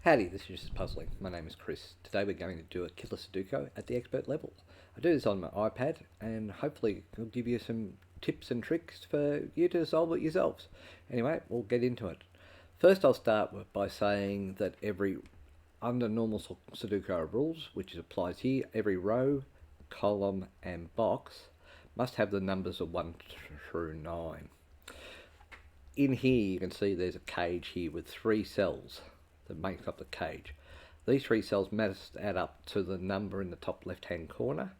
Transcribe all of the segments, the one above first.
Howdy, this is just puzzling. My name is Chris. Today we're going to do a Killer Sudoku at the expert level. I do this on my iPad and hopefully it'll give you some tips and tricks for you to solve it yourselves. Anyway, we'll get into it. First I'll start by saying that under normal Sudoku rules, which applies here, every row, column and box must have the numbers of 1 through 9. In here you can see there's a cage here with 3 cells that makes up the cage. These 3 cells must add up to the number in the top left hand corner,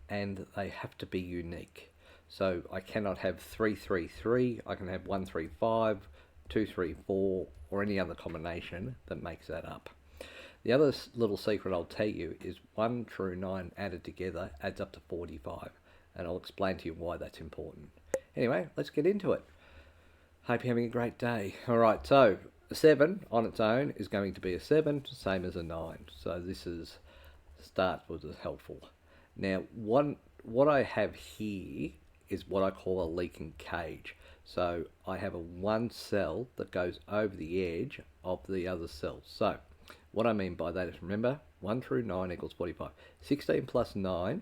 and they have to be unique. So I cannot have 333, I can have 135, 234, or any other combination that makes that up. The other little secret I'll tell you is 1 through 9 added together adds up to 45, and I'll explain to you why that's important. Anyway, let's get into it. Hope you're having a great day. Alright, so a 7 on its own is going to be a 7, same as a 9. So this is start was helpful. Now, what I have here is what I call a leaking cage. So I have a 1 cell that goes over the edge of the other cells. So what I mean by that is, remember, 1 through 9 equals 45. 16 plus 9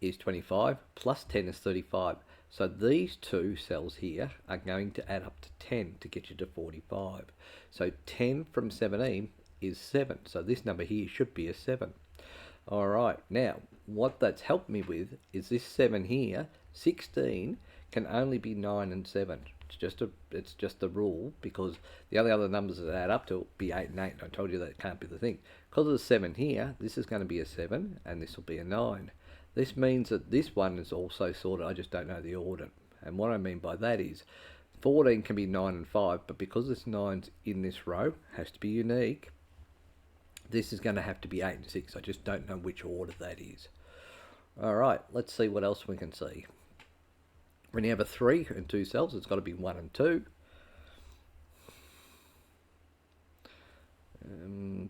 is 25, plus 10 is 35. So these 2 cells here are going to add up to 10 to get you to 45. So 10 from 17 is 7. So this number here should be a 7. Alright, now what that's helped me with is this 7 here. 16 can only be 9 and 7. It's just a rule, because the only other numbers that add up to will be 8 and 8. I told you that can't be the thing. Because of the 7 here, this is going to be a 7 and this will be a 9. This means that this one is also sorted, I just don't know the order. And what I mean by that is 14 can be 9 and 5, but because this 9's in this row, has to be unique, this is going to have to be 8 and 6. I just don't know which order that is. Alright, let's see what else we can see. When you have a 3 and 2 cells, it's got to be 1 and 2.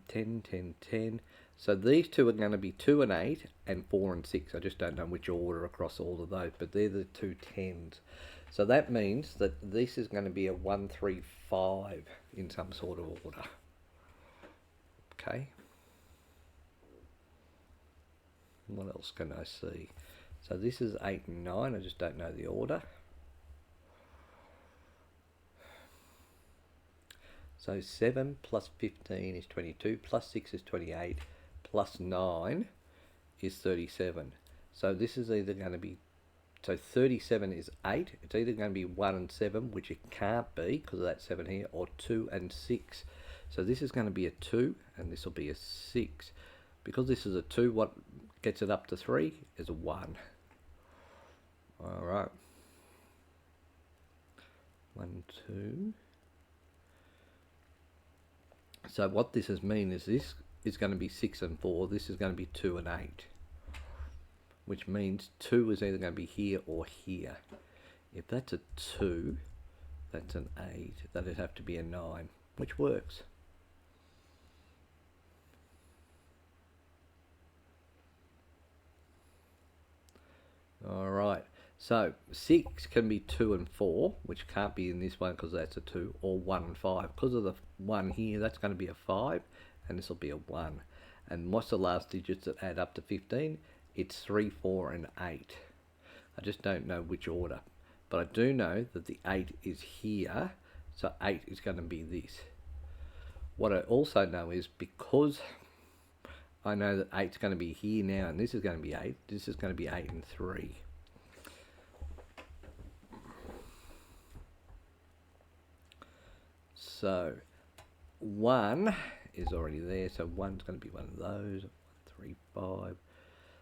10, 10, 10. So these 2 are going to be 2 and 8 and 4 and 6. I just don't know which order across all of those, but they're the 2 10s. So that means that this is going to be a 1, 3, 5 in some sort of order. Okay. What else can I see? So this is 8 and 9. I just don't know the order. So 7 plus 15 is 22, plus 6 is 28, plus 9 is 37. So this is either going to be, so 37 is 8. It's either going to be 1 and 7, which it can't be because of that 7 here, or 2 and 6. So this is going to be a 2, and this will be a 6. Because this is a 2, what gets it up to 3 is a 1. Alright. 1, 2. So what this has mean is this is going to be 6 and 4. This is going to be 2 and 8. Which means 2 is either going to be here or here. If that's a 2, that's an 8. That'd have to be a 9, which works. Alright, so 6 can be 2 and 4, which can't be in this one because that's a 2, or 1 and 5. Because of the 1 here, that's going to be a 5, and this will be a 1. And what's the last digits that add up to 15? It's 3, 4, and 8. I just don't know which order. But I do know that the 8 is here, so 8 is going to be this. What I also know is, because I know that 8 is going to be here now, and this is going to be 8, this is going to be 8 and 3. So 1 is already there, so 1's going to be one of those. 1, 3, 5.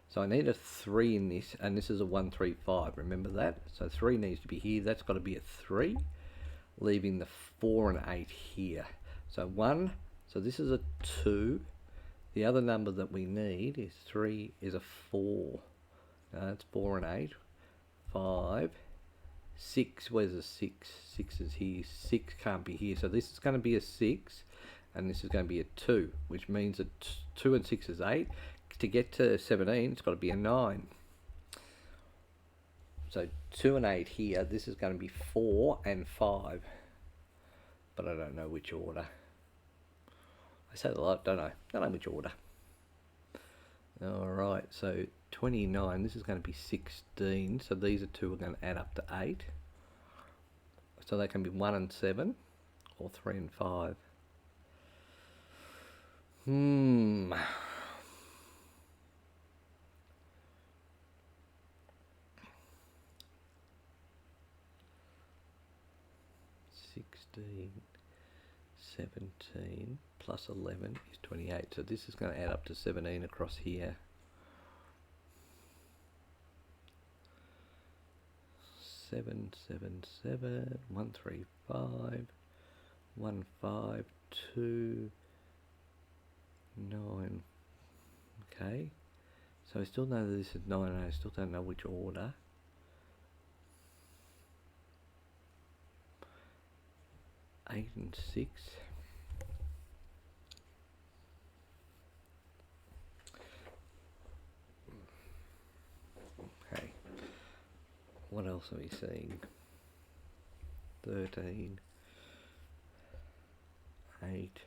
So I need a 3 in this, and this is a 1, 3, 5. Remember that? So 3 needs to be here. That's got to be a 3, leaving the 4 and 8 here. So 1, so this is a 2. The other number that we need is 3, is a 4. That's 4 and 8. 5. 6, where's the 6? 6 is here. 6 can't be here. So this is going to be a 6, and this is going to be a 2, which means that 2 and 6 is 8. To get to 17, it's got to be a 9. So 2 and 8 here. This is going to be 4 and 5. But I don't know which order. I say it a lot, don't I? Don't know which order. Alright, so 29, this is going to be 16, so these are two are going to add up to 8. So they can be 1 and 7, or 3 and 5. 16, 17 plus 11 is 28. So this is going to add up to 17 across here. 7, 7, 7, 1, 3, 5, 1, 5, 2, 9. Okay. So I still know that this is 9 and I still don't know which order. 8 and 6. Okay. What else are we seeing? 13. 8.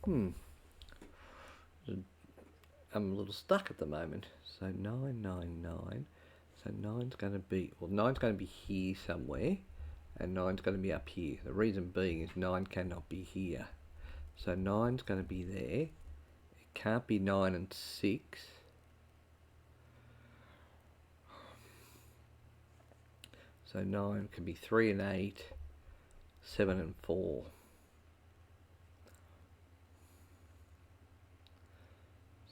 I'm a little stuck at the moment. So 9, 9, 9. So 9's going to be, well, 9's going to be here somewhere, and 9's going to be up here. The reason being is 9 cannot be here. So 9's going to be there. It can't be 9 and 6. So 9 can be 3 and 8, 7 and 4.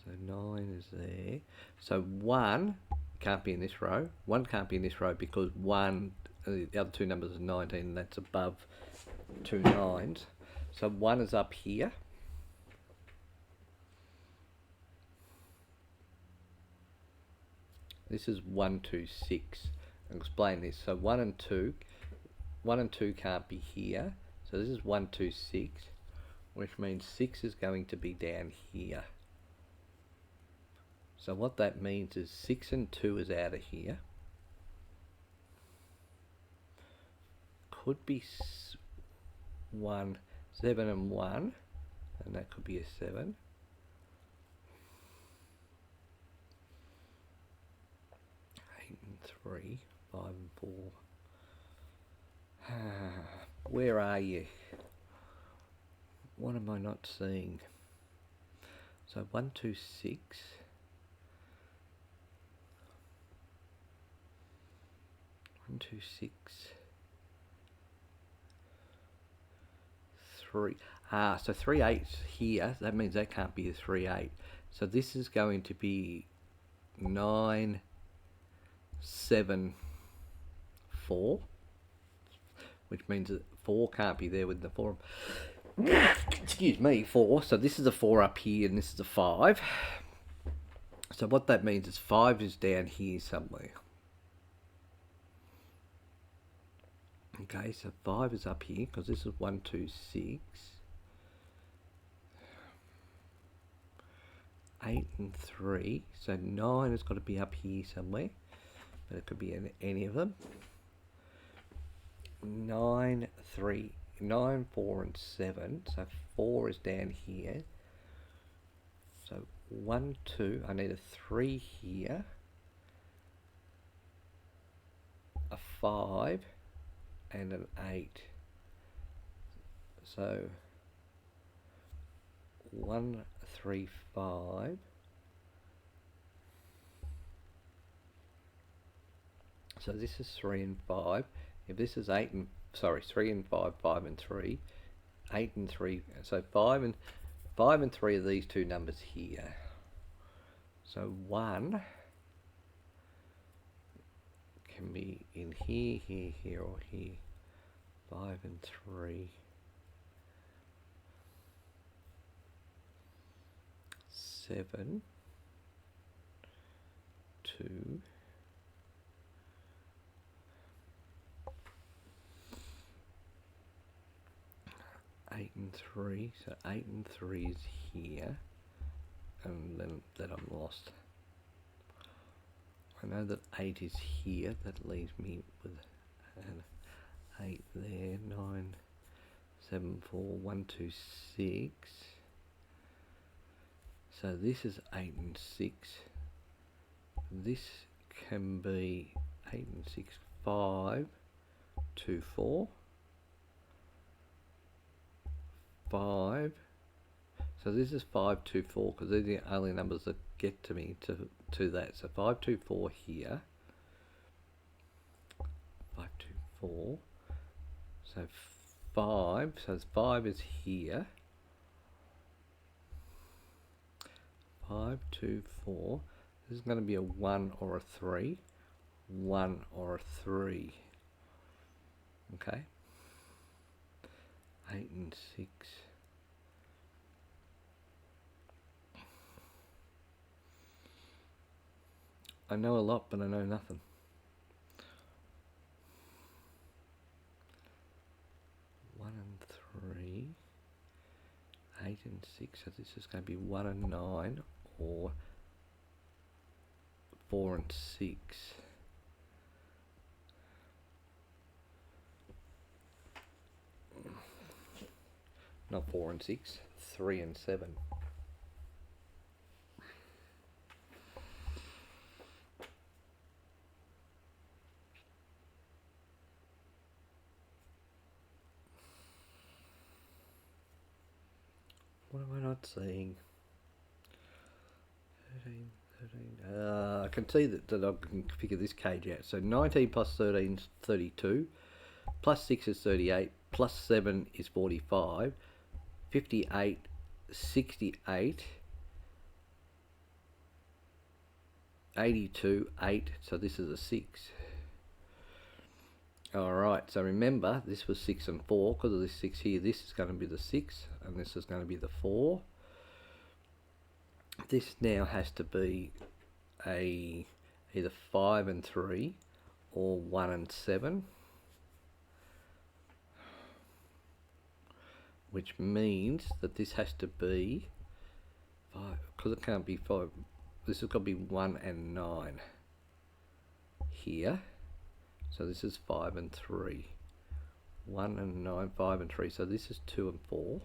So 9 is there. So 1 can't be in this row. 1 can't be in this row because 1, the other two numbers are 19, and that's above 2 9s. So 1 is up here. This is 1, 2, 6. I'll explain this. So 1 and 2 can't be here. So this is 1, 2, 6, which means 6 is going to be down here. So what that means is 6 and 2 is out of here. Could be 1, 7 and 1, and that could be a 7. 8 and 3, 5 and 4. Where are you? What am I not seeing? So 1, 2, 6. 1, 2, 6, 3. So 3 8's here. That means that can't be a 3 8. So this is going to be 9, 7, 4, which means that 4 can't be there with the 4. Excuse me, 4. So this is a 4 up here, and this is a 5. So what that means is 5 is down here somewhere. Okay, so 5 is up here because this is 1, 2, 6. 8 and 3. So 9 has got to be up here somewhere, but it could be any of them. 9, 3, 9, 4, and 7. So 4 is down here. So 1, 2. I need a 3 here. A 5. And an 8. So 1, 3, 5. So this is 3 and 5. If this is 3 and 5, 5 and 3, 8 and 3. So 5 and 3 are these two numbers here. So 1 can be in here, here, here, or here. 5 and 3. 7, 2. 8 and 3. So 8 and 3 is here. And then that I'm lost. I know that 8 is here. That leaves me with an 8 there. 9, 7, 4, 1, 2, 6. So this is 8 and 6. This can be 8 and 6, 5, 2, 4, 5. So this is 5, 2, 4 because they're the only numbers that get to me to that. So 5, 2, 4 here. 5, 2, 4. So 5. So 5 is here. 5, 2, 4. This is going to be a 1 or a 3. 1 or a 3. Okay. 8 and 6. I know a lot, but I know nothing. 1 and 3. 8 and 6. So this is going to be 1 and 9 or 4 and 6. Not 4 and 6, 3 and 7. What am I not seeing? 13, 13. I can see that I can figure this cage out. So 19 plus 13 is 32. Plus 6 is 38. Plus 7 is 45. 58, 68, 82, 8. So this is a 6. Alright, so remember this was 6 and 4 because of this 6 here. This is going to be the 6 and this is going to be the 4. This now has to be either 5 and 3 or 1 and 7. Which means that this has to be 5, because it can't be 5. This has got to be 1 and 9 here. So this is 5 and 3. 1 and 9, 5 and 3. So this is 2 and 4.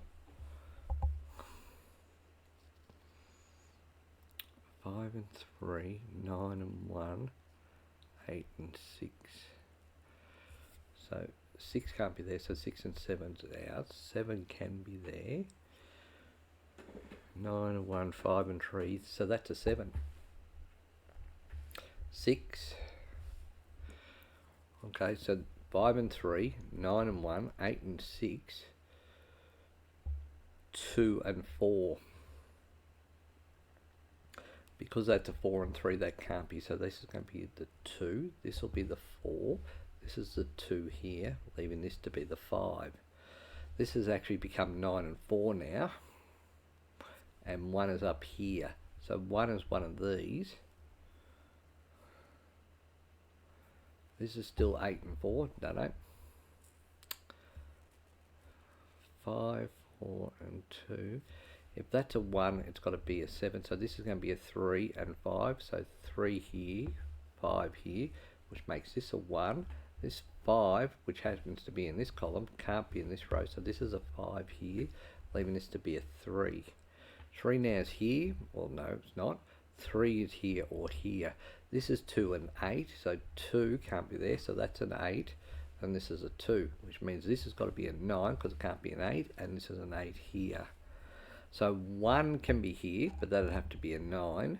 5 and 3, 9 and 1, 8 and 6. So 6 can't be there, so 6 and 7's out. 7 can be there. 9 and 1, 5 and 3, so that's a 7. 6. Okay, so 5 and 3, 9 and 1, 8 and 6, 2 and 4. Because that's a 4 and 3, that can't be, so this is going to be the 2. This will be the 4. This is the 2 here, leaving this to be the 5. This has actually become 9 and 4 now. And 1 is up here. So 1 is one of these. This is still 8 and 4, no. 5, 4 and 2. If that's a 1, it's got to be a 7. So this is going to be a 3 and 5. So 3 here, 5 here, which makes this a 1. This 5, which happens to be in this column, can't be in this row. So this is a 5 here, leaving this to be a 3. 3 now is here. Well, no, it's not. 3 is here or here. This is 2 and 8. So 2 can't be there. So that's an 8. And this is a 2, which means this has got to be a 9 because it can't be an 8. And this is an 8 here. So 1 can be here, but that'd have to be a 9.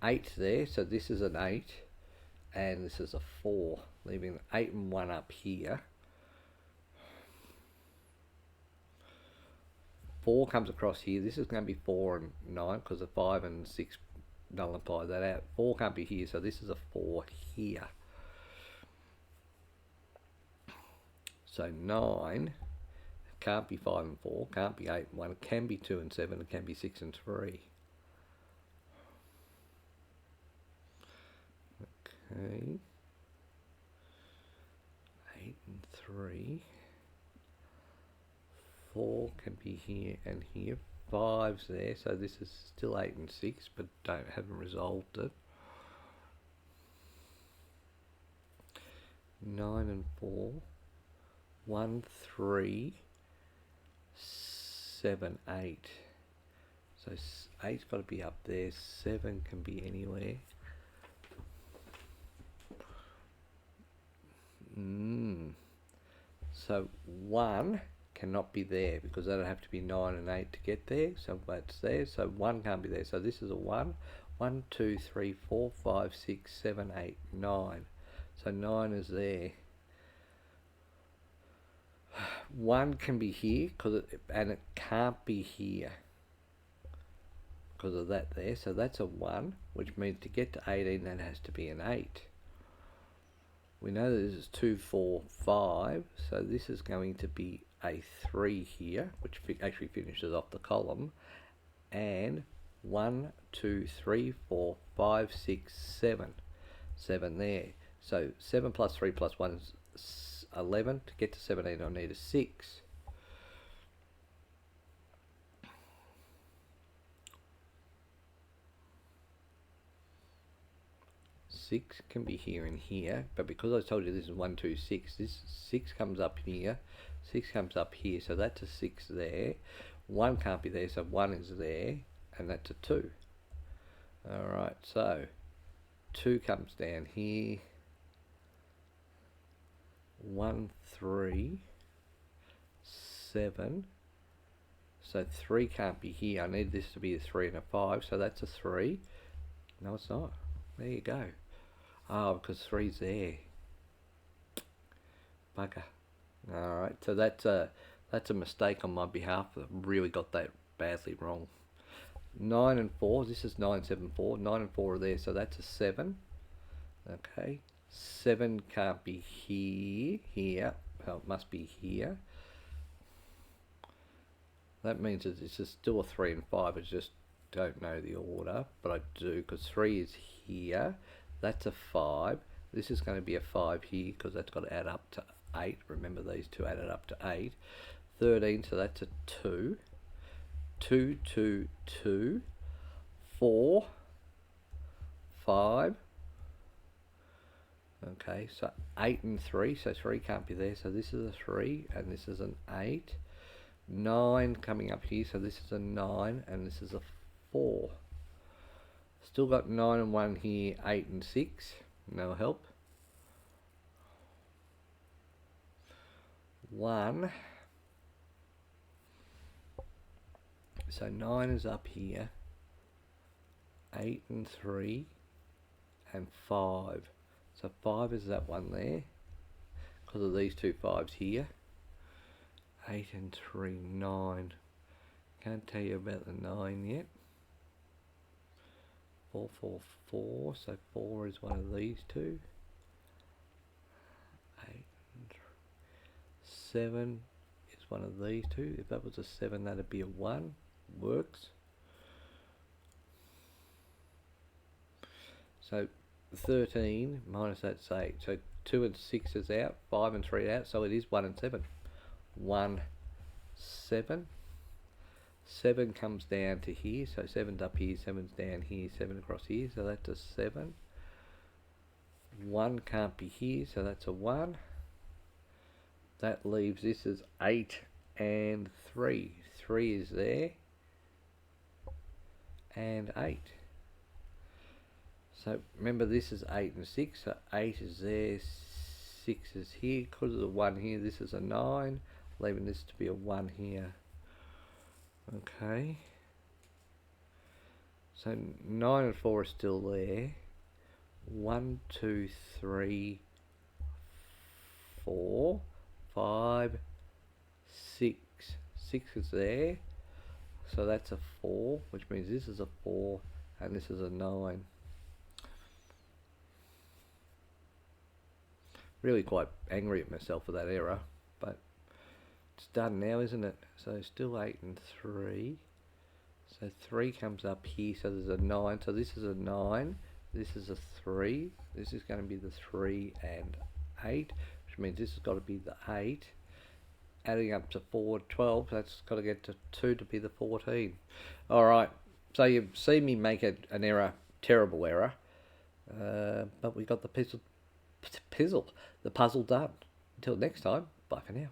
8 there, so this is an 8. And this is a 4, leaving 8 and 1 up here. 4 comes across here. This is going to be 4 and 9 because the 5 and 6 nullify that out. 4 can't be here, so this is a 4 here. So 9 can't be 5 and 4, can't be 8 and 1, it can be 2 and 7, it can be 6 and 3. Okay. 8 and 3. 4 can be here and here. 5's there, so this is still 8 and 6, but haven't resolved it. 9 and 4, 1, 3, 7, 8. So 8's got to be up there, 7 can be anywhere. So 1 cannot be there because that'll have to be 9 and 8 to get there. So that's there. So 1 can't be there. So this is a 1. 1, 2, 3, 4, 5, 6, 7, 8, 9. So 9 is there. 1 can be here and it can't be here because of that there. So that's a 1, which means to get to 18 that has to be an 8. We know that this is 2, 4, 5, so this is going to be a 3 here, which actually finishes off the column, and 1, 2, 3, 4, 5, 6, 7. 7 there. So 7 plus 3 plus 1 is 11. To get to 17 I need a 6. 6 can be here and here, but because I told you this is 1, 2, 6, this 6 comes up here, 6 comes up here, so that's a 6 there. 1 can't be there, so 1 is there, and that's a 2. Alright, so 2 comes down here, 1, 3, 7, so 3 can't be here. I need this to be a 3 and a 5, so that's a 3. No, it's not. There you go. Oh, because 3's there. Bugger. Alright, so that's a mistake on my behalf. I really got that badly wrong. 9 and 4, this is 9, 7, 4. 9 and 4 are there, so that's a 7. Okay. 7 can't be here. Well, it must be here. That means that this is still a 3 and 5. I just don't know the order, but I do because 3 is here. That's a 5. This is going to be a 5 here because that's got to add up to 8. Remember, these two added up to 8. 13, so that's a 2. 2, 2, 2. 4. 5. Okay, so 8 and 3. So 3 can't be there. So this is a 3 and this is an 8. 9 coming up here. So this is a 9 and this is a 4. Still got 9 and 1 here, 8 and 6, no help. 1, so 9 is up here, 8 and 3, and 5. So 5 is that one there, because of these two 5s here. 8 and 3, 9. Can't tell you about the 9 yet. 4, 4, 4, so 4 is one of these two. 8 and 7 is one of these two. If that was a 7, that'd be a 1. Works. So 13 minus that's 8. So 2 and 6 is out, 5 and 3 out, so it is 1 and 7. 1, 7. 7 comes down to here, so 7's up here, 7's down here, 7 across here, so that's a 7. 1 can't be here, so that's a 1. That leaves this as 8 and 3. 3 is there, and 8. So remember, this is 8 and 6, so 8 is there, 6 is here. Because of the 1 here, this is a 9, leaving this to be a 1 here. Okay, so 9 and 4 are still there. 1, 2, 3, 4, 5, 6. 6 is there, so that's a 4, which means this is a 4 and this is a 9. Really quite angry at myself for that error, but it's done now, isn't it? So still 8 and 3. So 3 comes up here, so there's a 9. So this is a 9. This is a 3. This is going to be the 3 and 8, which means this has got to be the 8. Adding up to 4, 12. That's got to get to 2 to be the 14. Alright, so you've seen me make an error, terrible error. But we got the puzzle done. Until next time, bye for now.